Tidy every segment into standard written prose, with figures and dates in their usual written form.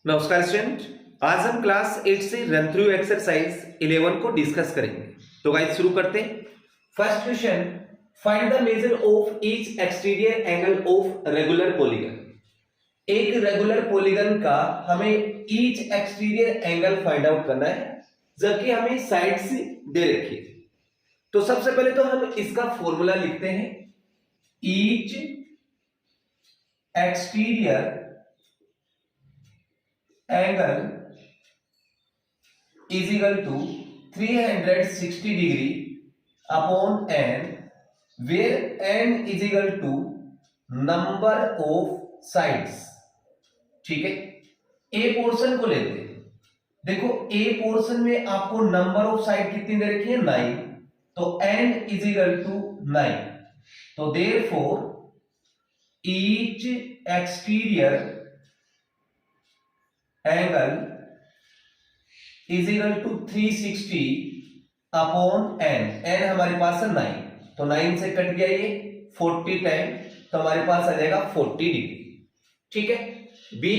नमस्कार स्टूडेंट। आज हम क्लास 8 से रन थ्रू एक्सरसाइज 11 को डिस्कस करेंगे। तो गाइस शुरू करते हैं। First question, find the measure of each exterior angle of regular polygon. एक रेगुलर पॉलीगन का हमें each exterior angle find out करना है, जबकि हमें साइड्स दे रखी है। तो सबसे पहले तो हम इसका फॉर्मूला लिखते हैं। Each exterior angle is equal to 360 degree upon n, where n is equal to number of sides। ठीक है, ए पोर्शन को लेते हैं। देखो ए पोर्शन में आपको नंबर ऑफ साइड कितनी दे रखी है, 9, तो n is equal to 9। तो therefore each exterior angle is equal to 360 upon n। n हमारे पास है 9, तो 9 से कट गया ये 40 टाइम, तो हमारे पास आ जाएगा 40 डिग्री। ठीक है। बी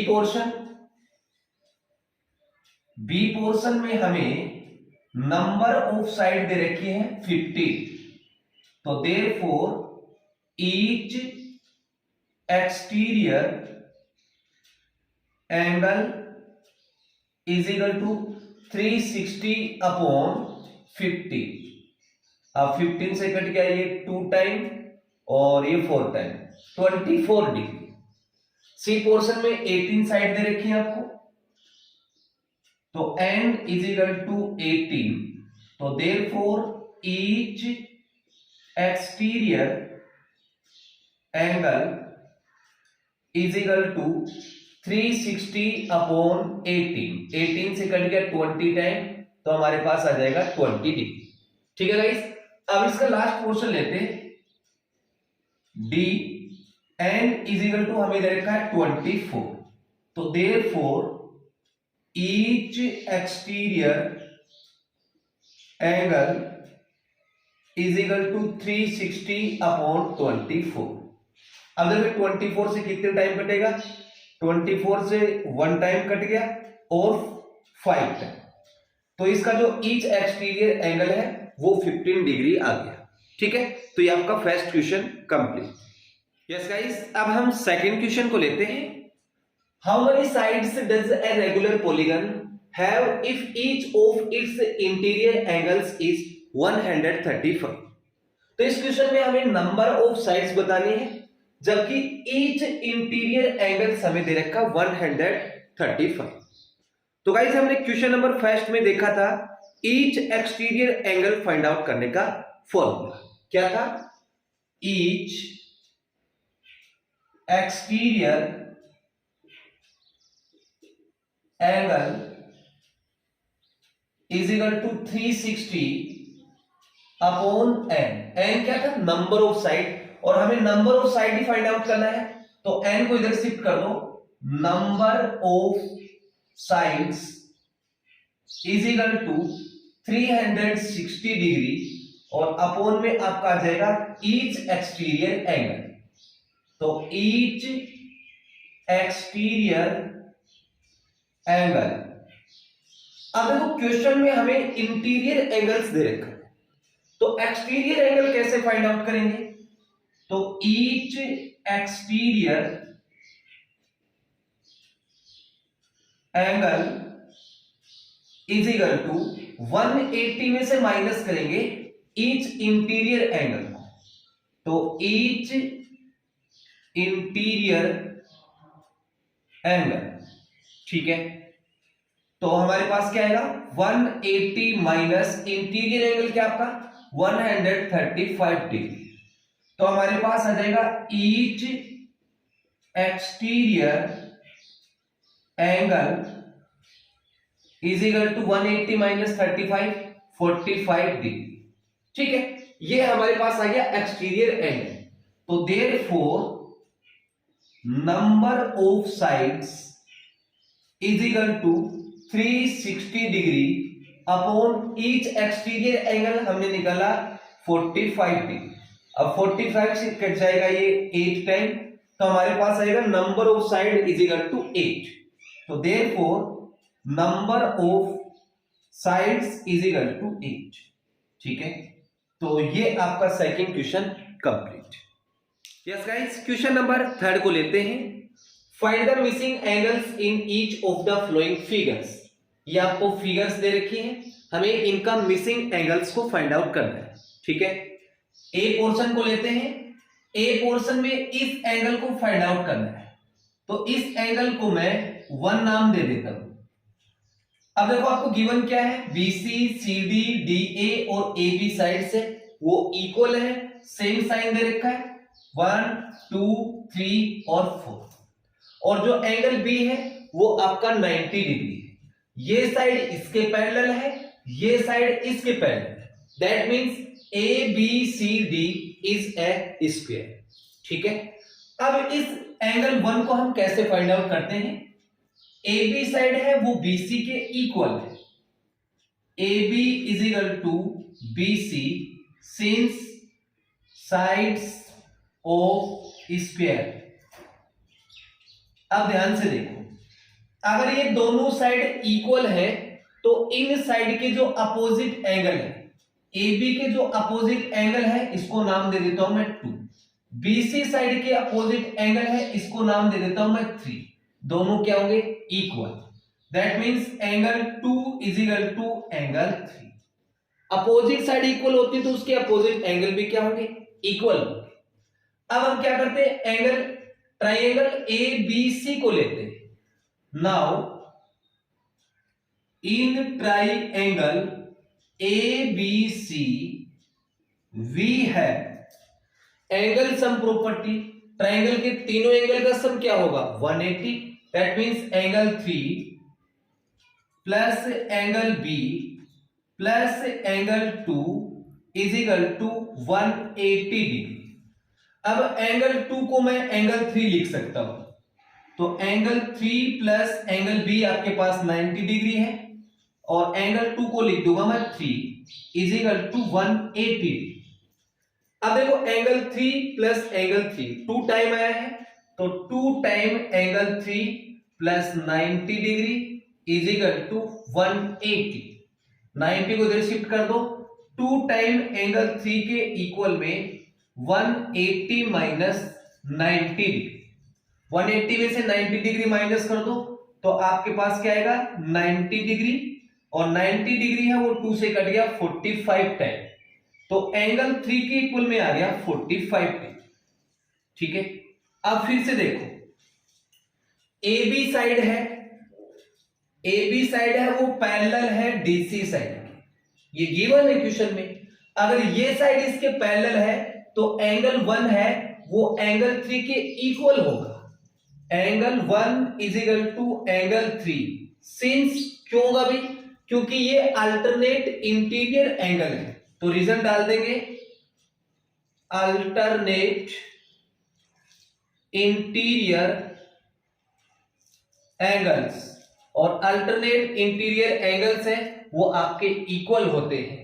पोर्शन में हमें नंबर ऑफ साइड दे रखी है 50, तो therefore each exterior angle is equal to 360 upon 50। अब 15 से कट गया ये 2 टाइम और ये 4 टाइम, 24 डिग्री। सी पोर्शन में 18 साइड दे रखी है आपको, तो n इज इक्वल टू 18। तो therefore each exterior angle is equal to 360 upon 18। 18 से कट गया 20 टाइम, तो हमारे पास आ जाएगा 20 डिग्री। ठीक है गाइस। अब इसका लास्ट पोर्शन लेते हैं। D N is equal to हमें दे रखा है 24, तो therefore each exterior angle is equal to 360 upon 24। अब देखो 24 से कितने टाइम कटेगा, 24 से 1 टाइम कट गया और 5 टाइम, तो इसका जो ईच एक्सटीरियर एंगल है वो 15 डिग्री आ गया। ठीक है, तो ये आपका first question complete. Yes guys, अब हम सेकंड क्वेश्चन को लेते हैं। How many sides does a regular polygon have if each of its interior angles is 135। तो इस क्वेश्चन में हमें नंबर ऑफ साइड्स बतानी है, जबकि ईच इंटीरियर एंगल्स हमें दे रखा 135। तो गाइस हमने क्वेश्चन नंबर फर्स्ट में देखा था each exterior angle find out करने का फॉर्मूला क्या था। Each exterior angle is equal to 360 upon n। n क्या था, नंबर ऑफ साइड, और हमें नंबर ऑफ साइड ही फाइंड आउट करना है, तो n को इधर शिफ्ट कर दो। Number of sides is equal to 360 degree, और अपॉन में आपका आ जाएगा ईच एक्सटीरियर एंगल। तो ईच एक्सटीरियर एंगल। अब देखो क्वेश्चन में हमें इंटीरियर एंगल्स दे रखा है, तो एक्सटीरियर एंगल कैसे फाइंड आउट करेंगे। तो each exterior angle is equal to 180 में से माइनस करेंगे ईच इंटीरियर एंगल को, तो ईच इंटीरियर एंगल। ठीक है, तो हमारे पास क्या आएगा, 180 माइनस इंटीरियर एंगल क्या आपका 135 डिग्री, तो हमारे पास आ जाएगा each exterior angle is equal to 180 minus 35, 45 degree. ठीक है, ये हमारे पास आ गया एक्सटीरियर एंगल। तो therefore number of sides is equal to 360 degree upon each exterior angle हमने निकाला 45 डिग्री। अब 45 से कट जाएगा ये 8 टाइम, तो हमारे पास आएगा number of side is equal to 8। तो therefore number of sides is equal to 8। ठीक है, तो ये आपका second question complete. Yes guys, question number 3 को लेते हैं। Find the missing angles in each of the following figures. ये आपको फिगर्स दे रखी हैं, हमें इनका मिसिंग एंगल्स को फाइंड आउट करना है। ठीक है, ए पोर्शन को लेते हैं। ए पोर्शन में इस एंगल को फाइंड आउट करना है, तो इस एंगल को मैं 1 नाम दे देता हूं। अब देखो आपको गिवन क्या है, बीसी, सीडी, डीए और एबी साइड से वो इक्वल है, सेम साइन दे रखा है, 1 2 3 और 4। और जो एंगल बी है वो आपका 90 डिग्री है। ये साइड इसके पैरेलल है, ये साइड इसके पैरेलल है। That means A B C D is a square. ठीक है, अब इस एंगल 1 को हम कैसे फाइंड आउट करते हैं। ए बी साइड है वो बीसी के इक्वल है। A B is equal to B C since sides of square. अब ध्यान से देखो, अगर ये दोनों साइड इक्वल है तो इन साइड के जो अपोजिट एंगल है, ए बी के जो अपोजिट एंगल है इसको नाम दे देता हूं मैं 2। बीसी साइड के अपोजिट एंगल है, इसको नाम दे देता हूं मैं 3। दोनों क्या होंगे, equal. That means angle 2 is equal to angle 3। Opposite side equal होती तो उसके अपोजिट एंगल भी क्या होंगे, इक्वल होंगे। अब हम क्या करते हैं, angle triangle A B C को लेते हैं। Now in triangle A B C we है एंगल सम प्रॉपर्टी। ट्राइंगल के तीनों एंगल का सम क्या होगा, 180। That means angle 3 plus angle B plus angle 2 is equal to 180 degree. अब एंगल 2 को मैं एंगल 3 लिख सकता हूं, तो एंगल 3 प्लस एंगल बी आपके पास 90 डिग्री है, और एंगल 2 को लिख दूंगा मैं 3 इज इक्वल टू 180 डिग्री। अब देखो एंगल 3 प्लस एंगल 3 2 टाइम आया है, तो 2 time angle 3 plus 90 degree is equal to 180। 90 को इधर शिफ्ट कर दो, 2 टाइम एंगल 3 के इक्वल में 180 माइनस 90 डिग्री। 180 में से 90 डिग्री माइनस कर दो तो आपके पास क्या आएगा, 90 डिग्री, और 90 डिग्री है वो 2 से कट गया 45 टाइम, तो एंगल 3 के इक्वल में आ गया 45 डिग्री। ठीक है, अब फिर से देखो, ए बी साइड है, ए बी साइड है वो पैरेलल है डीसी साइड की, ये गिवन है क्वेश्चन में। अगर ये साइड इसके पैरेलल है तो एंगल 1 है वो एंगल 3 के इक्वल होगा। Angle 1 is equal to angle 3 since, क्यों होगा भाई, क्योंकि ये अल्टरनेट इंटीरियर एंगल है, तो रीजन डाल देंगे अल्टरनेट इंटीरियर एंगल्स, और अल्टरनेट इंटीरियर एंगल्स है वो आपके इक्वल होते हैं।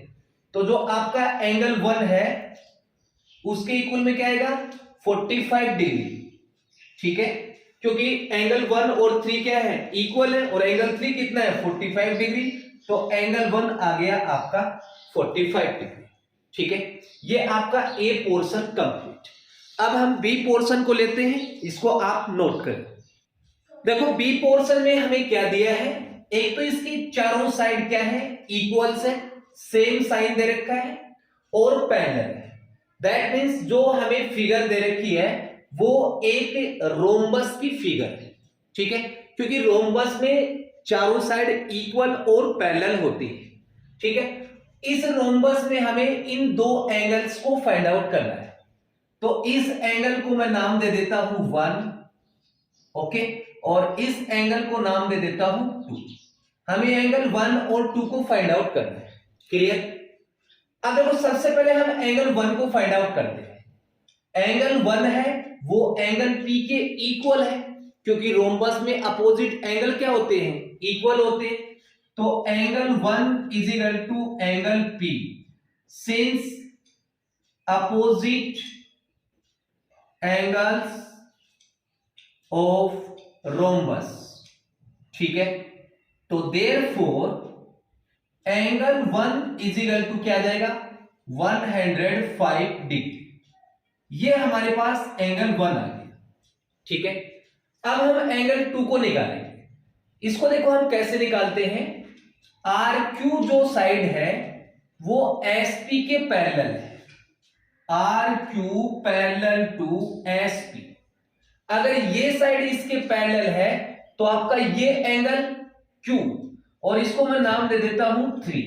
तो जो आपका एंगल 1 है उसके इक्वल में क्या आएगा, 45 डिग्री। ठीक है, क्योंकि एंगल 1 और 3 क्या है, इक्वल है, और एंगल 3 कितना है, 45 डिग्री, तो एंगल 1 आ गया आपका 45 डिग्री। ठीक है, ये आपका ए पोर्शन कंप्लीट। अब हम बी पोर्शन को लेते हैं, इसको आप नोट करें। देखो बी पोर्शन में हमें क्या दिया है, एक तो इसकी चारों साइड क्या है, इक्वल्स है, सेम साइन दे रखा है और पैरेलल है। दैट मींस जो हमें फिगर दे रखी है वो एक रोम्बस की फिगर है। ठीक है, क्योंकि रोम्बस में चारों साइड इक्वल और पैरेलल होती है। ठीक है, इस रोम्बस में हमें इन दो एंगल्स को फाइंड आउट करना है, तो इस एंगल को मैं नाम दे देता हूं 1, ओके, और इस एंगल को नाम दे देता हूं 2। हमें एंगल 1 और 2 को फाइंड आउट करना है। क्लियर। अब देखो सबसे पहले हम एंगल 1 को फाइंड आउट करते हैं। एंगल 1 है वो एंगल P के इक्वल है, क्योंकि रोम्बस में अपोजिट एंगल क्या होते हैं, इक्वल होते हैं। तो angle 1 is equal to angle P since opposite angles of rhombus. ठीक है, तो therefore angle 1 is equal to क्या आ जाएगा 105 डिग्री। ये हमारे पास एंगल 1 आ गया। ठीक है, अब हम एंगल 2 को निकालेंगे। इसको देखो हम कैसे निकालते हैं, आर क्यू जो साइड है वो एस पी के पैरेलल है, R Q parallel to S P. अगर ये साइड इसके पैरेलल है तो आपका ये एंगल क्यू, और इसको मैं नाम दे देता हूं 3,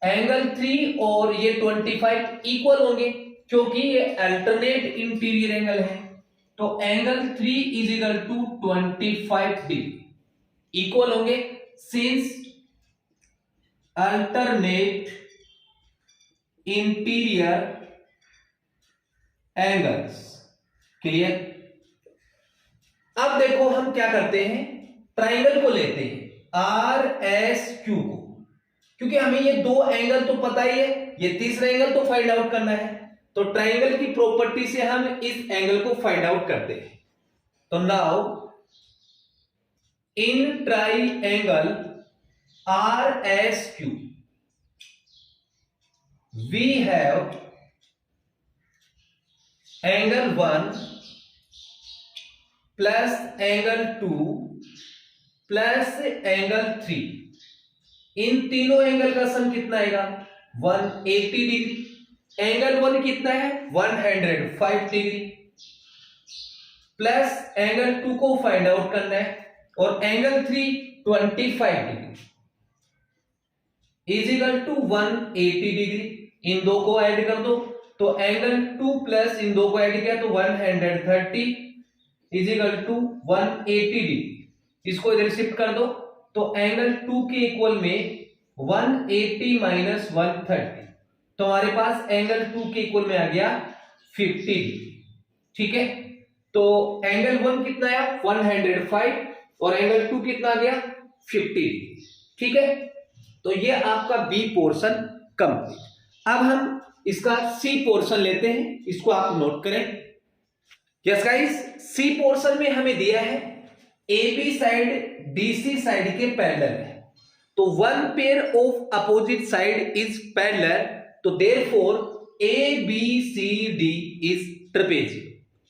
एंगल 3 और ये 25 इक्वल होंगे क्योंकि ये अल्टरनेट इंटीरियर एंगल है। तो angle 3 is equal to 25 degree equal होंगे since alternate interior angles. Clear? अब देखो हम क्या करते हैं, ट्राइंगल को लेते हैं आर एस क्यू को, क्योंकि हमें ये दो एंगल तो पता ही है, ये तीसरा एंगल तो फाइंड आउट करना है। तो ट्राइंगल की प्रॉपर्टी से हम इस एंगल को फाइंड आउट करते हैं। तो now in triangle R S Q we have angle 1 plus angle 2 plus angle 3। इन तीनों एंगल का सम कितना आएगा 180 डिग्री। एंगल 1 कितना है 105 डिग्री, प्लस एंगल 2 को फाइंड आउट करना है, और एंगल 3 25 डिग्री इज इक्वल टू 180 डिग्री। इन दो को ऐड कर दो, तो एंगल 2 प्लस इन दो को ऐड किया तो 130 इज इक्वल टू 180 डिग्री। इसको इधर शिफ्ट कर दो, तो एंगल 2 के इक्वल में 180 माइनस 130, तो हमारे पास एंगल 2 के इक्वल में आ गया 50 डिग्री। ठीक है, तो एंगल 1 कितना आया 105 और एंगल 2 कितना आ गया 50 डिग्री। ठीक है, तो ये आपका बी पोर्शन कंप्लीट। अब हम इसका सी पोर्शन लेते हैं, इसको आप नोट करें। यस गाइस, सी पोर्शन में हमें दिया है A B side D C side के पैरेलल है, तो one pair of opposite side is parallel, तो therefore A B C D is trapezium.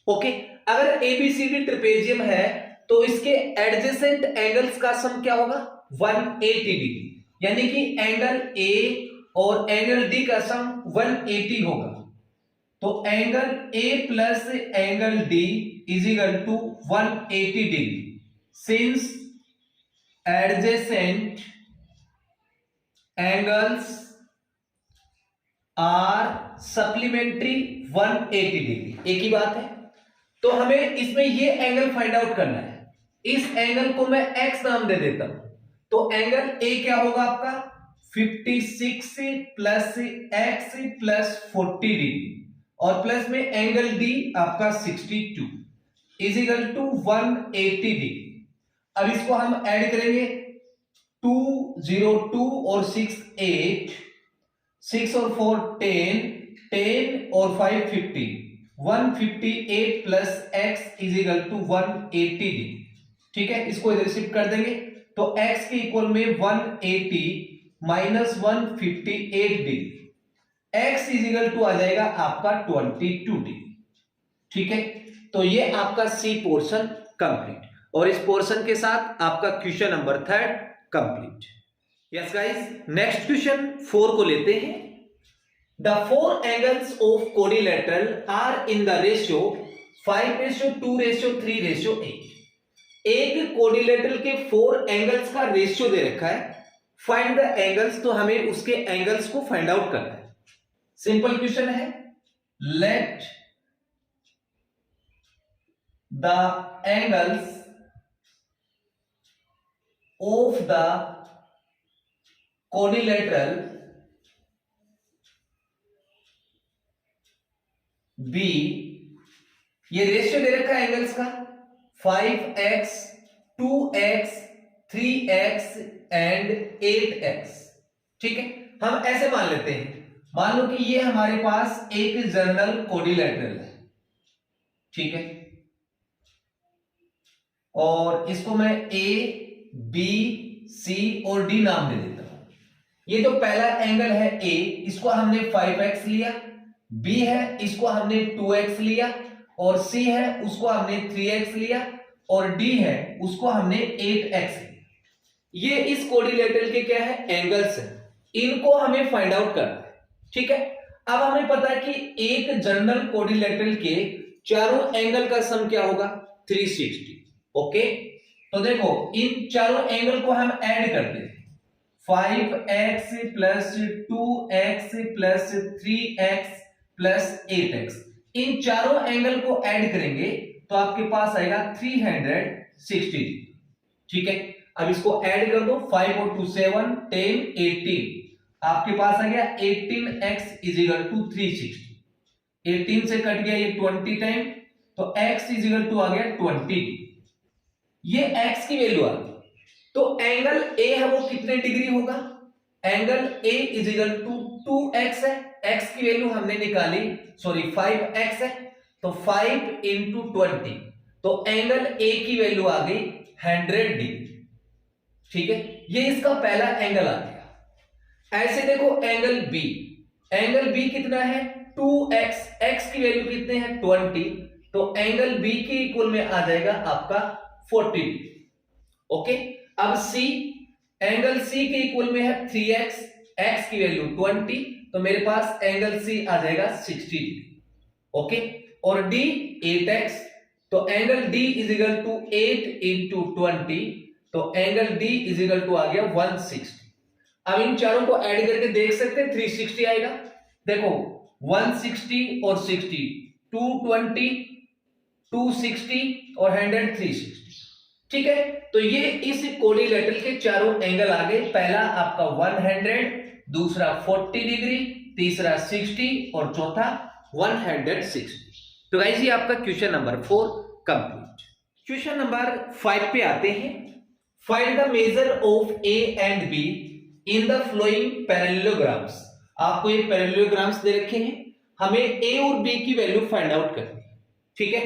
Okay, अगर A B C D trapezium है तो इसके एडजेसेंट एंगल्स का सम क्या होगा 180 डिग्री, यानी कि एंगल ए और एंगल डी का सम 180 होगा। तो angle A plus angle D is equal to 180 degree since adjacent angles are supplementary 180 degree. एक ही बात है, तो हमें इसमें ये एंगल फाइंड आउट करना है। इस एंगल को मैं x नाम दे देता हूं, तो एंगल ए क्या होगा आपका 56 प्लस x प्लस 40 डिग्री, और प्लस में एंगल डी आपका 62 इज इक्वल टू 180 डिग्री। अब इसको हम ऐड करेंगे 202 और 6 8, 6 और 4 10, 10 और 5 50, 158 plus x is equal to 180 degree. ठीक है, इसको इधर शिफ्ट कर देंगे, तो x के इक्वल में 180 minus 158 degree, x is equal to आ जाएगा आपका 22 डिग्री। ठीक है, तो ये आपका सी पोर्शन कंप्लीट, और इस पोर्शन के साथ आपका question number 3 complete. Yes guys, next question 4 को लेते हैं। The 4 angles of quadrilateral are in the ratio 5:2:3:8। एक कोडिलेटरल के 4 एंगल्स का रेशियो दे रखा है, फाइंड द एंगल्स, तो हमें उसके एंगल्स को फाइंड आउट करना है। सिंपल क्वेश्चन है, let the angles of the quadrilateral be, ये रेशियो दे रखा है एंगल्स का 5x 2x 3x and 8x। ठीक है, हम ऐसे मान लेते हैं, मान लो कि ये हमारे पास एक जनरल कोडिलेटरल है। ठीक है, और इसको मैं A बी, सी और डी नाम दे देता हूं। ये जो पहला एंगल है ए, इसको हमने 5x लिया, बी है इसको हमने 2x लिया, और सी है उसको हमने 3x लिया, और डी है उसको हमने 8x लिया। ये इस कोऑर्डिनेटर के क्या है, एंगल्स है, इनको हमें फाइंड आउट करना है। ठीक है, अब हमें पता है कि एक जनरल कोऑर्डिनेटर के चारों एंगल का सम क्या होगा, 360। ओके, तो देखो इन चारों एंगल को हम ऐड करते हैं, 5x plus 2x plus 3x plus 8x, इन चारों एंगल को ऐड करेंगे तो आपके पास आएगा 360। ठीक है, अब इसको ऐड कर दो, 5 और 2 7, 10 18, आपके पास आ गया 18x इज इक्वल टू 360। 18 से कट गया ये 20 टाइम, तो x इज इक्वल टू आ गया 20। ये x की वैल्यू आ गई, तो एंगल a है वो कितने डिग्री होगा, angle a is equal to 2x है, x की वैल्यू हमने निकाली, सॉरी 5x है, तो 5 इंटू 20, तो एंगल a की वैल्यू आ गई 100 डिग्री। ठीक है, ये इसका पहला एंगल आ गया। ऐसे देखो एंगल b, एंगल b कितना है 2x, x की वैल्यू कितने हैं 20, तो एंगल b के इक्वल में आ जाएगा आपका 40 डिग्री। ओके, अब c, एंगल c के इक्वल में है 3x, x की वैल्यू 20, तो मेरे पास एंगल c आ जाएगा 60 डिग्री। ओके, और d 8x, तो angle d is equal to 8 into 20, तो angle d is equal to आ गया 160। अब इन चारों को ऐड करके देख सकते हैं 360 आएगा। देखो 160 और 60, 220, 260 और 100 360। ठीक है, तो ये इस कोऑर्डिनेटर के चारों एंगल आ गए, पहला आपका 100, दूसरा 40 डिग्री, तीसरा 60 और चौथा 160। तो गाइस ये आपका question number 4 complete. Question number 5 पे आते हैं। Find the measure of A and be in the flowing parallelograms. आपको ये पैरेललोग्राम्स दे रखे हैं, हमें ए और बी की वैल्यू फाइंड आउट करनी है। ठीक है,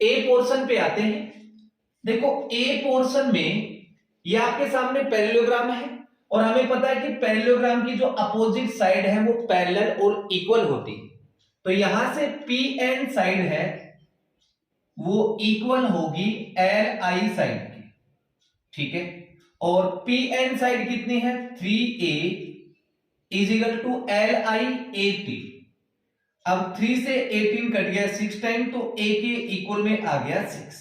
ए पोर्शन पे आते हैं। देखो ए पोर्शन में ये आपके सामने पैरेललोग्राम है, और हमें पता है कि पैरेललोग्राम की जो अपोजिट साइड है वो पैरेलल और इक्वल होती है, तो यहां से पी एन साइड है वो इक्वल होगी एल आई साइड की। ठीक है, और पी एन साइड कितनी है 3a is equal to L I 80। अब 3 से 18 कट गया 6 टाइम, तो a के इक्वल में आ गया 6।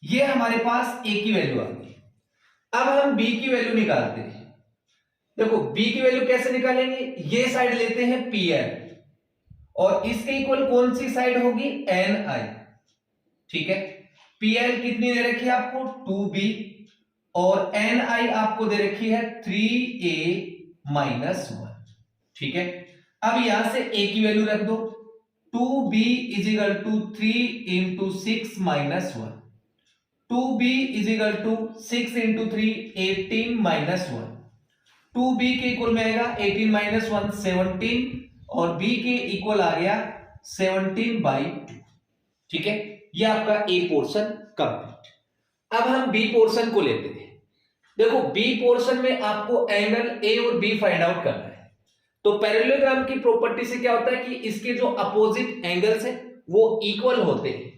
ये हमारे पास a की वैल्यू आ गई। अब हम b की वैल्यू निकालते हैं। देखो b की वैल्यू कैसे निकालेंगे, ये साइड लेते हैं pl, और इसके इक्वल कौन सी साइड होगी ni। ठीक है, pl कितनी दे रखी है आपको 2b, और ni आपको दे रखी है 3a माइनस 1। ठीक है, अब यहां से a की वैल्यू रख दो, 2b is equal to 3 into 6 minus 1, 2b is equal to 6 into 3 18 minus 1, 2b के इक्वल में आएगा 18 माइनस 1 17, और b के इक्वल आ गया 17/2। ठीक है, ये आपका a पोर्शन कंप्लीट। अब हम b पोर्शन को लेते हैं। देखो b पोर्शन में आपको एंगल a और b फाइंड आउट करना है। तो पैरेललोग्राम की प्रॉपर्टी से क्या होता है कि इसके जो अपोजिट एंगल्स हैं वो इक्वल होते हैं,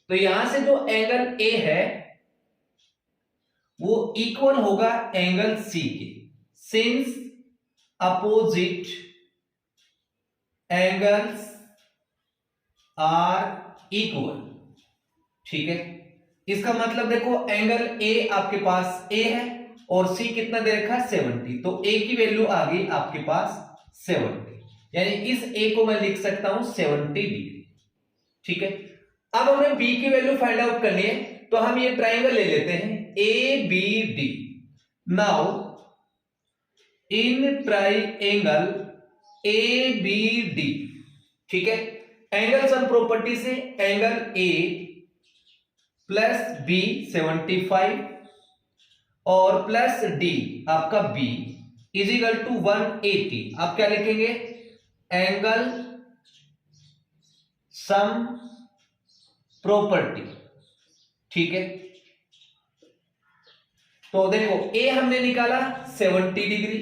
तो यहां से जो एंगल a है वो इक्वल होगा एंगल c के, since opposite angles are equal. ठीक है, इसका मतलब देखो एंगल a आपके पास a है और c कितना दे रखा है 70, तो a की वैल्यू आ गई आपके पास 70, यानी इस a को मैं लिख सकता हूं 70 डिग्री। ठीक है, अब हमें b की वैल्यू फाइंड आउट करनी है, तो हम ये ट्राइंगल ले लेते हैं ABD। Now in triangle ABD, ठीक है, एंगल सम प्रॉपर्टी से एंगल A प्लस B 75 और प्लस D आपका B इज इक्वल टू 180। आप क्या लिखेंगे, एंगल सम प्रॉपर्टी। ठीक है, तो देखो ए हमने निकाला 70 डिग्री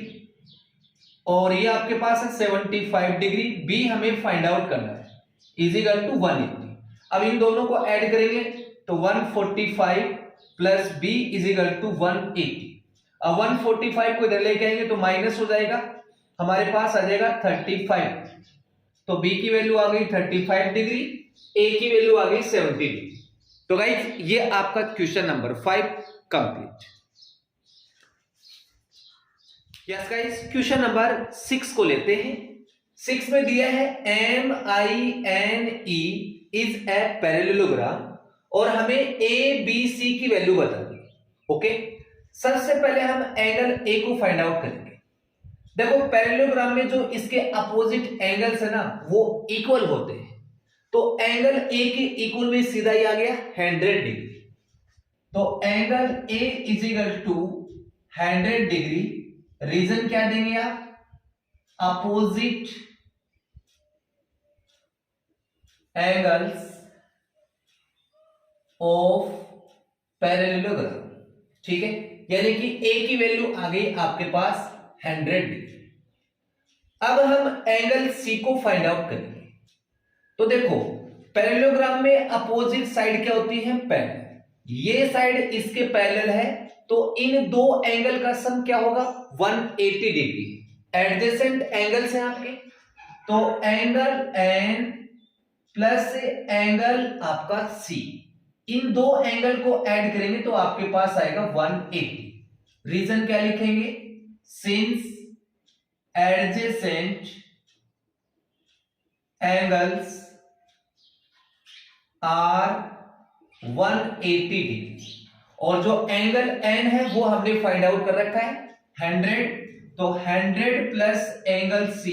और ये आपके पास है 75 डिग्री, बी हमें फाइंड आउट करना है इजिकल टू 180। अब इन दोनों को ऐड करेंगे तो 145 प्लस बी इजिकल टू 180। अब 145 को इधर लेके आएंगे तो माइनस हो जाएगा, हमारे पास आ जाएगा 35। तो बी की वैल्यू आ गई 35 डिग्री, ए की वैल्यू आ गई 70 डिग्री। तो गाइस ये आपका question number 5 complete. Yes guys question number 6 को लेते हैं। 6 में दिया है MINE इज ए पैरेललोग्राम और हमें ABC की वैल्यू बता दी। ओके, सबसे पहले हम एंगल A को फाइंड आउट करेंगे। देखो पैरेललोग्राम में जो इसके अपोजिट एंगल्स है ना वो इक्वल होते हैं, तो एंगल A के इक्वल में सीधा ही आ गया 100 डिग्री। तो angle A is equal to 100 degree. Reason क्या देंगे आप? Opposite angles of parallelogram. ठीक है, यानी कि A की वैल्यू आ गई आपके पास 100 डिग्री। अब हम एंगल C को फाइंड आउट करेंगे। तो देखो पैरेललोग्राम में अपोजिट साइड क्या होती है? पैरेलल। ये साइड इसके पैरेलल है, तो इन दो एंगल का सम क्या होगा? 180 डिग्री। एडजेसेंट एंगल्स हैं आपके, तो एंगल N प्लस एंगल आपका C, इन दो एंगल को ऐड करेंगे तो आपके पास आएगा 180। रीजन क्या लिखेंगे? Since adjacent angles are 180 degree, और जो एंगल N है वो हमने फाइंड आउट कर रखा है 100, तो 100 plus angle C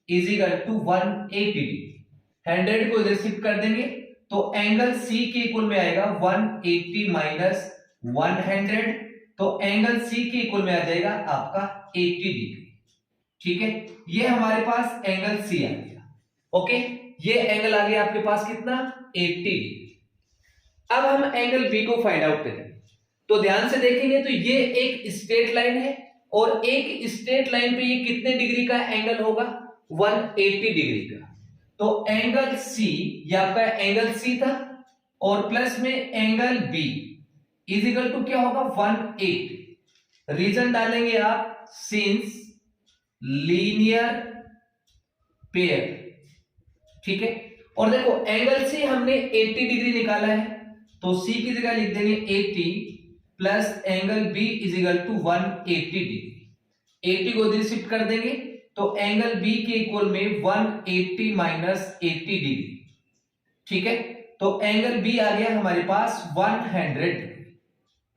is equal to 180 degree. 100 को इधर शिफ्ट कर देंगे तो एंगल C के इक्वल में आएगा 180 माइनस 100, तो एंगल C के इक्वल में आ जाएगा आपका 80 डिग्री। ठीक है, ये हमारे पास एंगल C आ गया। ओके, ये एंगल आ गया आपके पास कितना? 80 डिग्री। अब हम एंगल B को फाइंड आउट करेंगे, तो ध्यान से देखेंगे तो ये एक स्ट्रेट लाइन है और एक स्ट्रेट लाइन पे ये कितने डिग्री का एंगल होगा? 180 डिग्री का। तो एंगल C, ये आपका एंगल C था, और प्लस में angle B is equal to क्या होगा? 180। रीजन डालेंगे आप सिंस लीनियर पेयर। ठीक है, और देखो एंगल C हमने 80 डिग्री निकाला है, तो C की जगह लिख देंगे 80 plus angle B is equal to 180 degree. 80 को इधर शिफ्ट कर देंगे तो एंगल B के इक्वल में 180 माइनस 80 डिग्री। ठीक है, तो एंगल B आ गया हमारे पास 100 डिग्री।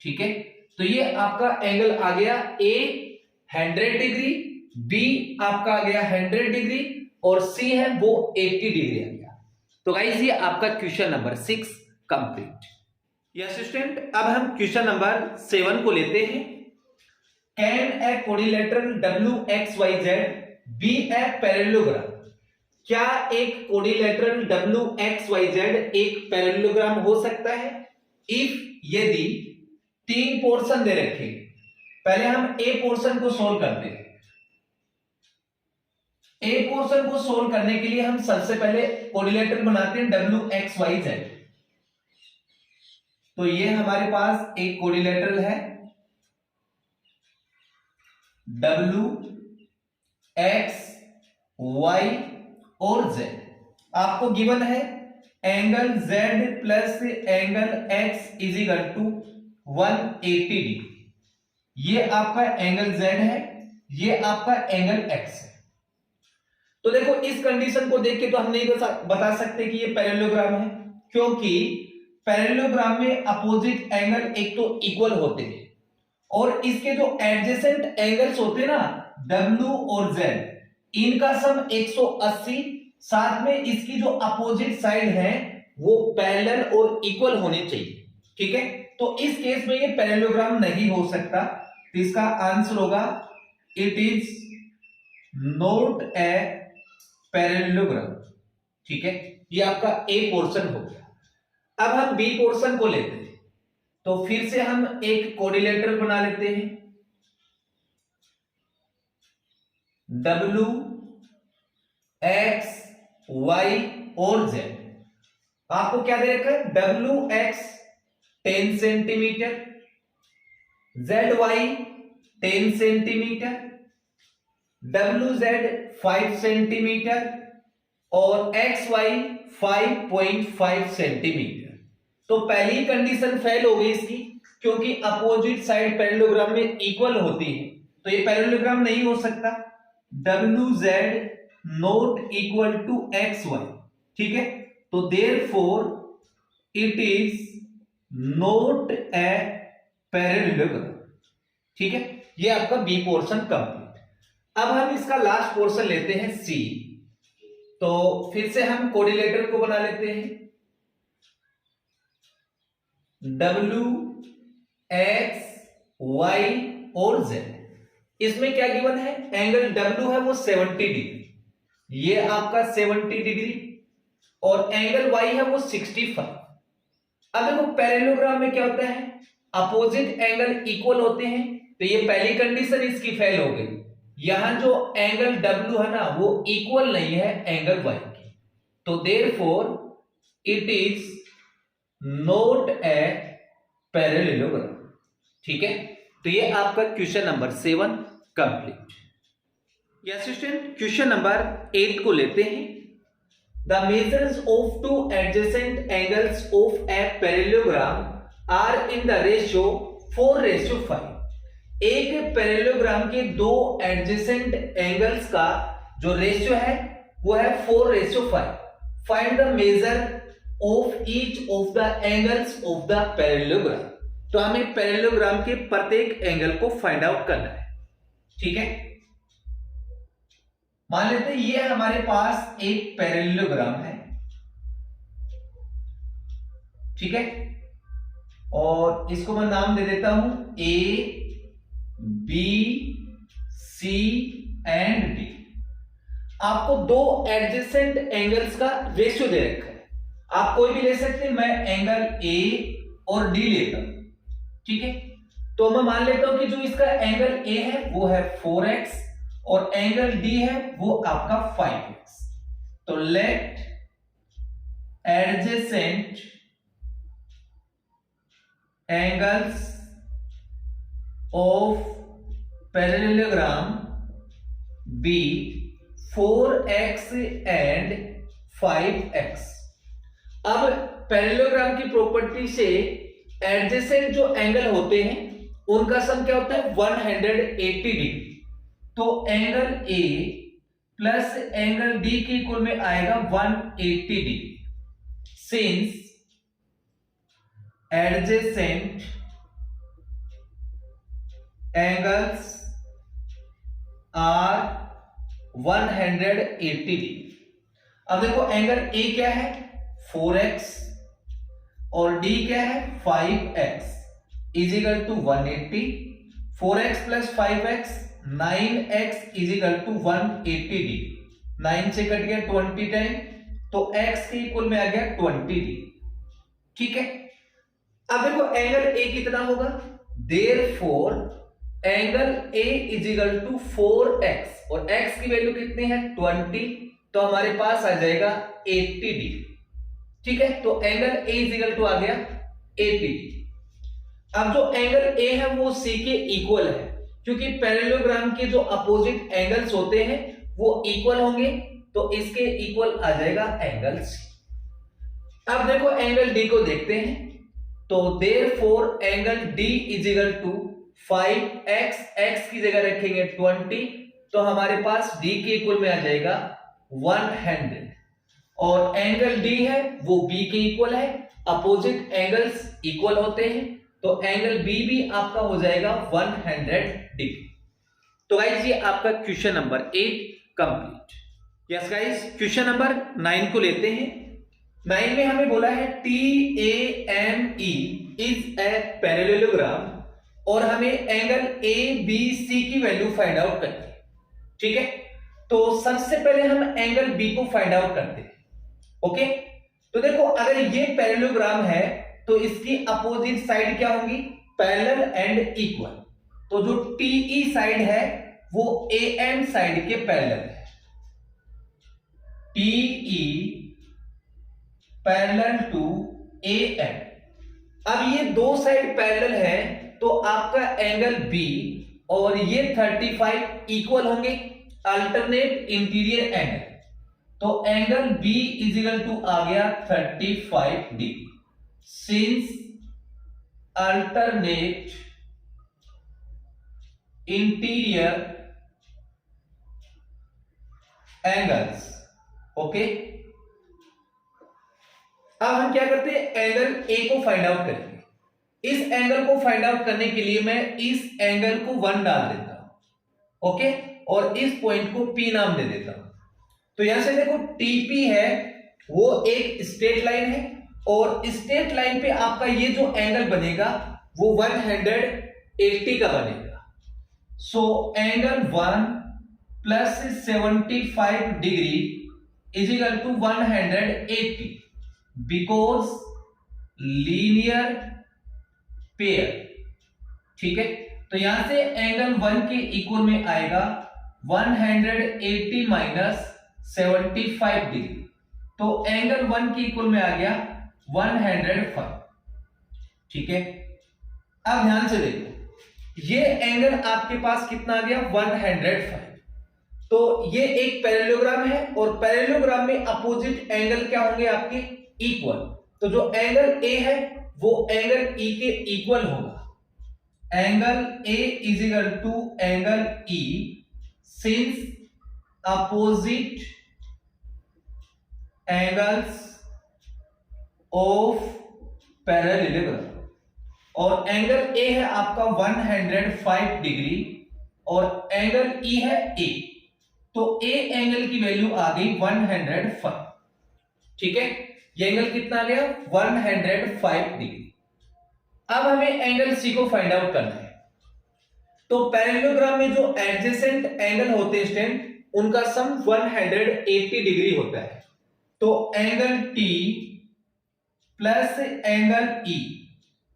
ठीक है, तो ये आपका एंगल आ गया A 100 डिग्री, B आपका आ गया 100 डिग्री, और C है वो 80 डिग्री आ गया। तो गाइस ये आपका क्वेश्चन नंबर 6 कंप्लीट। यस स्टूडेंट, अब हम क्वेश्चन नंबर 7 को लेते हैं। Can a quadrilateral WXYZ be a parallelogram? क्या एक कोडिलेटरल WXYZ एक पैरेललोग्राम हो सकता है? इफ यदि 3 पोर्शन दे रखे। पहले हम ए पोर्शन को सोल्व करते हैं। ए पोर्शन को सोल्व करने के लिए हम सबसे पहले कोडिलेटर बनाते हैं WXYZ। तो ये हमारे पास एक कोडिलेटरल है WXY और Z। आपको गिवन है angle Z plus angle X is equal to 180 degree. ये आपका एंगल Z है, ये आपका एंगल X है। तो देखो इस कंडीशन को देख के तो हम नहीं बता सकते कि ये पैरेललोग्राम है, क्योंकि पैरेललोग्राम में अपोजिट एंगल एक तो इक्वल होते हैं, और इसके जो एडजेसेंट एंगल्स होते हैं ना W और Z, इनका सम 180, साथ में इसकी जो अपोजिट साइड है वो पैरेलल और इक्वल होने चाहिए। ठीक है, तो इस केस में ये पैरेललोग्राम नहीं हो सकता, तो इसका आंसर होगा it is not a parallelogram. ठीक है, ये आपका ए पोर्शन हो गया। अब हम बी पोर्शन को लेते हैं। तो फिर से हम एक कोरिलेटर बना लेते हैं, W X Y और Z। आपको क्या दे रखा है, WX 10 centimetre, ZY 10 centimetre, WZ 5 centimetre और XY 5.5 सेंटीमीटर। तो पहली कंडीशन फेल हो गई इसकी, क्योंकि अपोजिट साइड पैरेललोग्राम में इक्वल होती है, तो ये पैरेललोग्राम नहीं हो सकता। WZ not equal to XY, ठीक है, तो therefore it is not a parallelogram, ठीक है। ये आपका बी पोर्शन कंप्लीट। अब हम इसका लास्ट पोर्शन लेते हैं सी। तो फिर से हम कोरिलेटर को बना लेते हैं, W X Y और Z। इसमें क्या गिवन है, एंगल W है वो 70 डिग्री, ये आपका 70 डिग्री, और एंगल Y है वो 65। अब देखो पैरेललोग्राम में क्या होता है, अपोजिट एंगल इक्वल होते हैं, तो ये पहली कंडीशन इसकी फेल हो गई। यहां जो एंगल W है ना वो इक्वल नहीं है एंगल Y के, तो therefore it is not a parallelogram, ठीक है। तो ये आपका question number 7 complete. Yes student, question number 8 को लेते हैं। The measures of two adjacent angles of a parallelogram are in the ratio 4:5। एक पैरेललोग्राम के दो एडजेसेंट एंगल्स का जो रेशियो है वो है 4:5। Find the measure of each of the angles of the parallelogram. तो हमें पैरेललोग्राम के प्रत्येक एंगल को फाइंड आउट करना है, ठीक है। मान लेते हैं ये हमारे पास एक पैरेललोग्राम है, ठीक है, और इसको मैं नाम दे देता हूं A B C and D। आपको दो एडजेसेंट एंगल्स का रेशियो दे रखा है, आप कोई भी ले सकते हैं, मैं एंगल A और D लेता हूं, ठीक है। तो मैं मान लेता हूं कि जो इसका एंगल A है वो है 4x और एंगल D है वो आपका 5x। तो let adjacent angles of parallelogram be 4x and 5x। अब पैरेललोग्राम की प्रॉपर्टी से एडजेसेंट जो एंगल होते हैं उनका सम क्या होता है, 180 डिग्री। तो angle A plus angle D के इक्वल में आएगा 180 degree. Since adjacent angles are 180 degree. अब देखो एंगल A क्या है 4x और D क्या है 5x is equal to 180। 4x plus 5x 9x is equal to 180 degree. 9 से कट गया 20 टाइम, तो x के इक्वल में आ गया 20 डिग्री, ठीक है। अब देखो एंगल A कितना होगा, therefore angle A is equal to 4x और x की वैल्यू कितनी है 20, तो हमारे पास आ जाएगा 80 डिग्री, ठीक है। तो angle A is equal to आ गया 80 डिग्री। अब जो एंगल A है वो C के इक्वल है, क्योंकि पैरेललोग्राम के जो अपोजिट एंगल्स होते हैं वो इक्वल होंगे, तो इसके इक्वल आ जाएगा एंगल C। अब देखो एंगल D को देखते हैं, तो therefore angle D is equal to 5x, x की जगह रखेंगे 20, तो हमारे पास D के इक्वल में आ जाएगा 100। और एंगल D है वो B के इक्वल है, अपोजिट एंगल्स इक्वल होते हैं, तो एंगल B भी आपका हो जाएगा 100 डिग्री। तो गाइस ये आपका question number 8 complete. Yes guys, question number 9 को लेते हैं। 9 में हमें बोला है TAME इज ए पैरेललोग्राम और हमें एंगल ABC की वैल्यू फाइंड आउट करनी है, ठीक है। तो सबसे पहले हम एंगल B को फाइंड आउट करते हैं, ओके। तो देखो अगर ये पैरेललोग्राम है तो इसकी अपोजिट साइड क्या होंगी, पैरेलल एंड इक्वल। तो जो टीई साइड है वो एएम साइड के पैरेलल है, टीई पैरेलल टू एएम। अब ये दो साइड पैरेलल है तो आपका एंगल बी और ये 35 इक्वल होंगे, अल्टरनेट इंटीरियर एंगल। तो angle B is equal to आ गया 35 degree. Since alternate interior angles, okay. अब हम क्या करते हैं, एंगल ए को फाइंड आउट करेंगे। इस एंगल को फाइंड आउट करने के लिए मैं इस एंगल को 1 डाल देता हूं, ओके, और इस पॉइंट को P नाम दे देता हूं। तो यहां से देखो TP है वो एक स्ट्रेट लाइन है और स्ट्रेट लाइन पे आपका ये जो एंगल बनेगा वो 180 का बनेगा। So angle 1 plus 75 degree is equal to 180 because linear pair, ठीक है। तो यहां से एंगल 1 के इक्वल में आएगा 180 माइनस 75 डिग्री, तो एंगल 1 के इक्वल में आ गया 105, ठीक है। अब ध्यान से देखो ये एंगल आपके पास कितना आ गया 105। तो ये एक पैरेललोग्राम है और पैरेललोग्राम में अपोजिट एंगल क्या होंगे आपके, इक्वल। तो जो एंगल ए है वो एंगल ई के इक्वल होगा। Angle A is equal to angle E since opposite angles of parallelogram. और एंगल ए है आपका 105 डिग्री और एंगल ई है ए, तो ए एंगल की वैल्यू आ गई 105, ठीक है। ये एंगल कितना आ गया 105 डिग्री। अब हमें एंगल सी को फाइंड आउट करना है। तो पैरेललोग्राम में जो एडजेसेंट एंगल होते हैं स्टूडेंट, उनका सम 180 डिग्री होता है। तो angle T plus angle E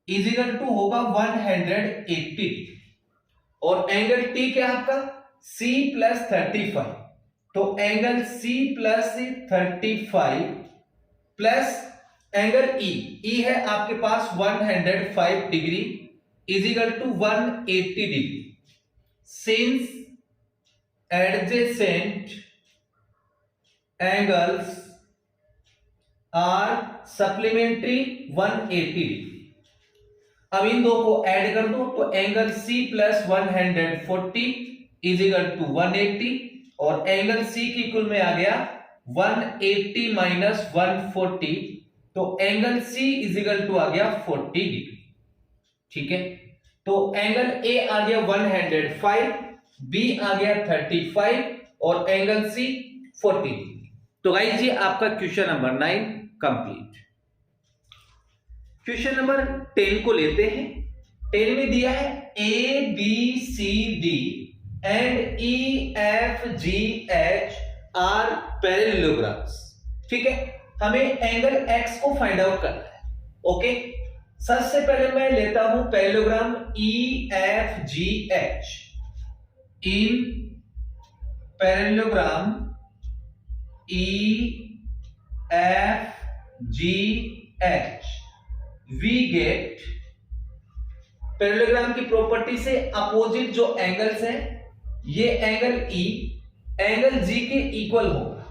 is equal to होगा 180 डिग्री और एंगल टी क्या है आपका C प्लस 35। तो angle C plus 35 plus angle E है आपके पास 105 degree is equal to 180 degree since adjacent angles are supplementary 180 degree. अब इन दो को ऐड कर दो तो angle C plus 140 is equal to 180 और एंगल C की कुल में आ गया 180 माइनस 140, तो angle C is equal to आ गया 40 डिग्री, ठीक है। तो एंगल A आ गया 105, B आ गया 35 और एंगल C 40 डिग्री। तो गाइस ये आपका question number 9 complete. Question number 10 को लेते हैं। 10 में दिया है A B C D and E F G H are parallelograms, ठीक है। हमें एंगल X को फाइंड आउट करना है, ओके। सबसे पहले मैं लेता हूं parallelogram E F G H। In parallelogram E F G H we get, parallelogram की प्रॉपर्टी से अपोजिट जो एंगल्स हैं, ये एंगल E एंगल G के इक्वल होगा।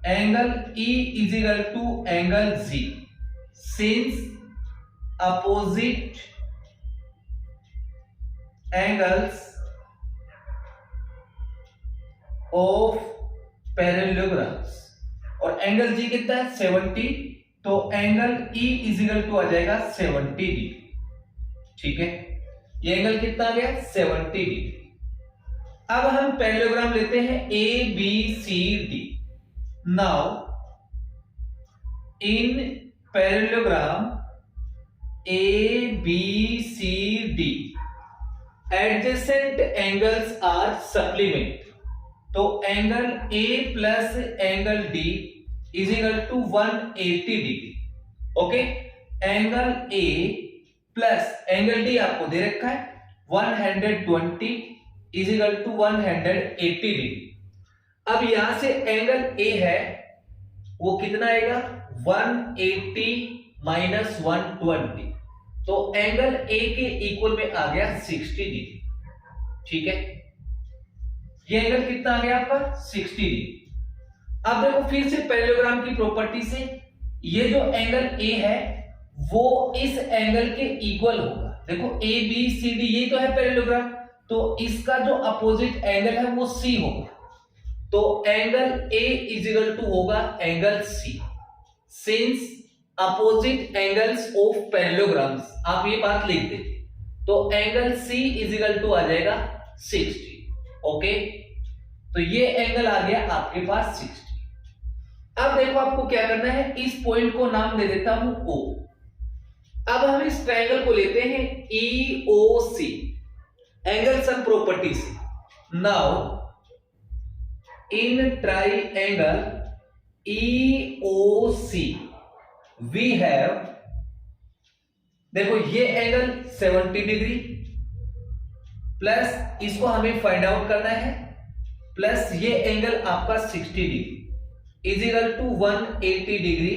Angle E is equal to angle G since opposite angles of parallelograms. और angle G कितना है 70, तो angle E is equal to आ जाएगा 70 डिग्री, ठीक है। ये एंगल कितना आ गया 70 डिग्री। अब हम पैरेललोग्राम लेते हैं A B C D। Now in parallelogram A B C D adjacent angles are supplement. तो angle A plus angle D is equal to 180 degree, okay. Angle A plus angle D आपको दे रखा है 120 is equal to 180 degree. अब यहां से angle A है वो कितना आएगा 180 माइनस 120, तो एंगल ए के इक्वल में आ गया 60 डिग्री। ठीक है, ये एंगल कितना आ गया आपका 60 डिग्री। अब देखो फिर से पैरेललोग्राम की प्रॉपर्टी से ये जो एंगल ए है वो इस एंगल के इक्वल होगा। देखो ए बी सी डी ये तो है पैरेललोग्राम, तो इसका जो अपोजिट एंगल है वो सी होगा, तो angle A is equal to होगा angle C. Since opposite angles of parallelograms, आप ये बात लिख देते, तो angle C is equal to आ जाएगा 60। ओके, तो ये एंगल आ गया आपके पास 60। अब देखो आपको क्या करना है, इस पॉइंट को नाम दे देता हूं O। अब हम इस ट्रायंगल को लेते हैं EOC, एंगल सम प्रॉपर्टी से। Now in triangle EOC we have, देखो ये एंगल 70 डिग्री प्लस इसको हमें फाइंड आउट करना है, प्लस ये एंगल आपका 60 degree is equal to 180 degree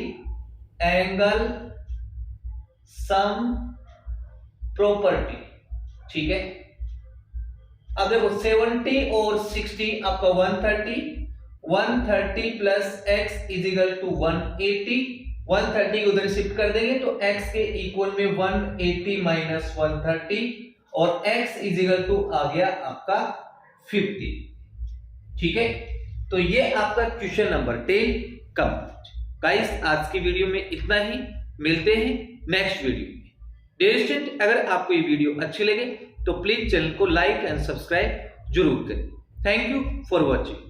angle sum property. ठीक है, अब देखो 70 और 60 आपका 130 plus x is equal to 180, 130 उधर शिफ्ट कर देंगे तो x के इक्वल में 180 माइनस 130 और x इज इक्वल टू आ गया आपका 50। ठीक है, तो ये आपका क्वेश्चन नंबर 10 कंप्लीट। गाइस आज की वीडियो में इतना ही, मिलते हैं नेक्स्ट वीडियो में। डियर स्टूडेंट, अगर आपको ये वीडियो अच्छी लगे तो प्लीज चैनल को लाइक एंड सब्सक्राइब जरूर करें। Thank you for watching.